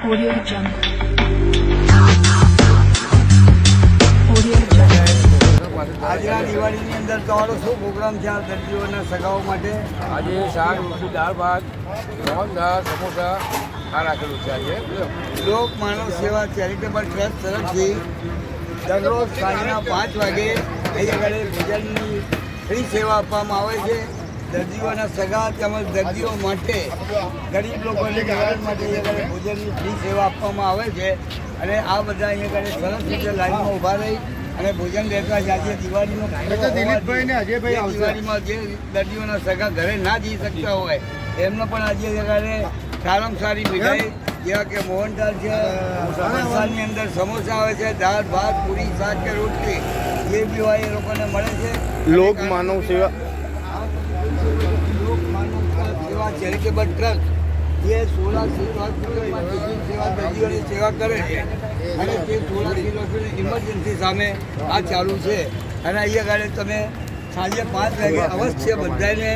Audio Jungle. Audio Jungle. આજના દિવાળીની અંદર તમારો શું પ્રોગ્રામ છે આ દર્દીઓના સગાઓ માટે? આજે શાક રોટલી દાળ ભાત મોહનથાળ સમોસા આ રાખેલું છે આજે. લોક માનવ સેવા ચેરિટેબલ ટ્રસ્ટ તરફથી દરરોજ સાંજના 5 વાગે અહીં આગળ ભોજનની ફ્રી સેવા આપવામાં આવે છે. દર્દીઓના સગા તેમજ દર્દીઓ માટે ગરીબ લોકોને નિવારણ માટે અહીં આગળ ભોજનની ફ્રી સેવા આપવામાં આવે છે અને આ બધા અહીં આગળ સરસ રીતે લાઈનમાં ઊભા રહી અને ભોજન લેતા છે. આજે દિવાળીનો દિવાળીમાં જે દર્દીઓના સગા ઘરે ના જઈ શકતા હોય એમને પણ આજે જગાડે સારામાં સારી મીઠાઈ જેવા કે મોહનથાળ છે, સમોસાની અંદર સમોસા આવે છે, દાળ ભાત પૂરી શાક કે રોટલી જે બી હોય એ લોકોને મળે છે. લોક માનવ સેવા ચેરિટેબલ ટ્રસ્ટ જે 16 સેવા દર્દીઓની સેવા કરે છે અને તે 16 ઇમરજન્સી સામે આ ચાલુ છે અને અહીંયા આગળ તમે સાંજે 5 વાગે અવશ્ય બધાને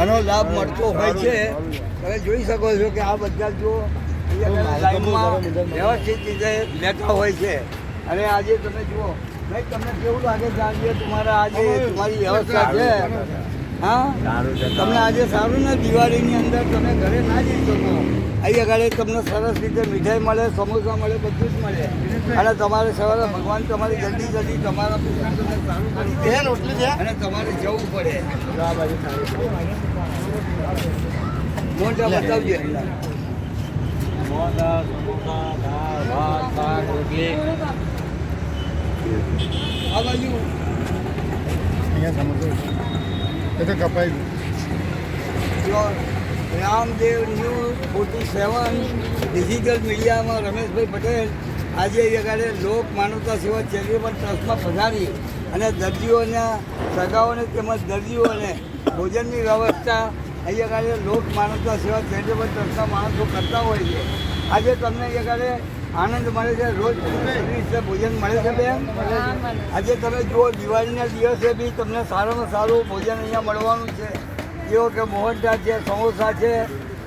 આનો લાભ મળતો હોય છે. તમે જોઈ શકો છો કે આ બધા જો અહીંયા લાઈનમાં વ્યવસ્થિત રીતે લેતા હોય છે અને આજે તમે જુઓ ભાઈ તમને કેવું લાગે છે આજે તમારા આજે તમારી વ્યવસ્થા છે? હા, તમને આજે સારું ને દિવાળીની અંદર તમે ઘરે ના જઈ શકો અહીંયા આગળ તમને સરસ રીતે મીઠાઈ મળે, સમોસા મળે, બધું જ મળે અને તમારે સવારે ભગવાન તમારે જલ્દી તમારા પેશન્ટોને સારું કરી દે અને તમારે જવું પડે. મોટા બતાવજો આ બાજુ રામદેવ ન્યૂઝ 47 ડિજિટલ મીડિયામાં રમેશભાઈ પટેલ આજે આગળ લોક માનવતા સેવા ચેરિટેબલ ટ્રસ્ટમાં પધારી અને દર્દીઓના સગાઓને તેમજ દર્દીઓને ભોજનની વ્યવસ્થા અહીં આગળ લોક માનવતા સેવા ચેરિટેબલ ટ્રસ્ટના માણસો કરતા હોય છે. આજે તમને આગળ આનંદ મળે છે, રોજ સર્વિસ ભોજન મળે છે બેન. આજે તમે જુઓ દિવાળીના દિવસે બી તમને સારામાં સારું ભોજન અહીંયા મળવાનું છે. જેવો કે મોહનથાળ છે, સમોસા છે,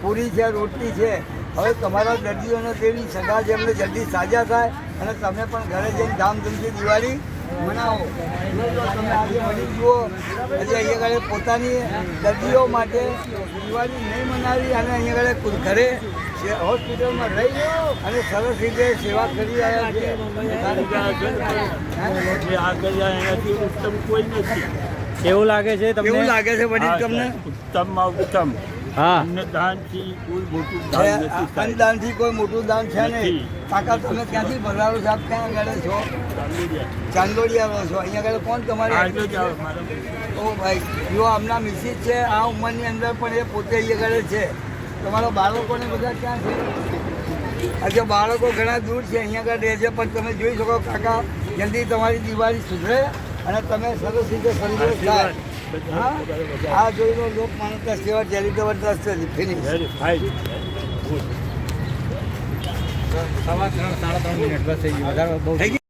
પૂરી છે, રોટલી છે. હવે તમારા દર્દીઓને તેવી સગા છે એમને જલ્દી સાજા થાય અને તમે પણ ઘરે જઈને ધામધૂમથી દિવાળી મનાવો. તમે આજે મળી જુઓ આજે અહીંયા આગળ પોતાની દર્દીઓ માટે દિવાળી નહીં મનાવી અને અહીંયા આગળ ઘરે હોસ્પિટલમાં રહી અને સરસ રીતે સેવા કરી રહ્યા છે. ઉત્તમ કોઈ નથી. કેવું લાગે છે તમને? કેવું લાગે છે વડીલ તમને? ઉત્તમમાં ઉત્તમ. હા, અન્નદાનથી કોઈ મોટું દાન નથી થાય. અન્નદાનથી કોઈ મોટું દાન છે નહીં. કાકા તમે ક્યાંથી ભરારો છો? આપ ક્યાં આગળ છો? ચાંદોડિયા રહો છો. અહીંયા આગળ કોણ તમારે? ઓ ભાઈ જો આમના મિસિસ છે આ ઉંમરની અંદર પણ એ પોતે અહીંયા આગળ છે. તમારા બાળકોને બધા ક્યાં છે? આજે બાળકો ઘણા દૂર છે, અહીંયા આગળ રહે છે પણ તમે જોઈ શકો કાકા જલ્દી તમારી દિવાળી સુધરે અને તમે સરસ રીતે સંતોષ થાય. હા, આ જોઈ લો લોક માનવતા સેવા ચેરિટેબલ ટ્રસ્ટ છે. ફિનિશ. સવા 3 સાડા 3 મિનિટ બસ થઈ ગયું. વધારે બહુ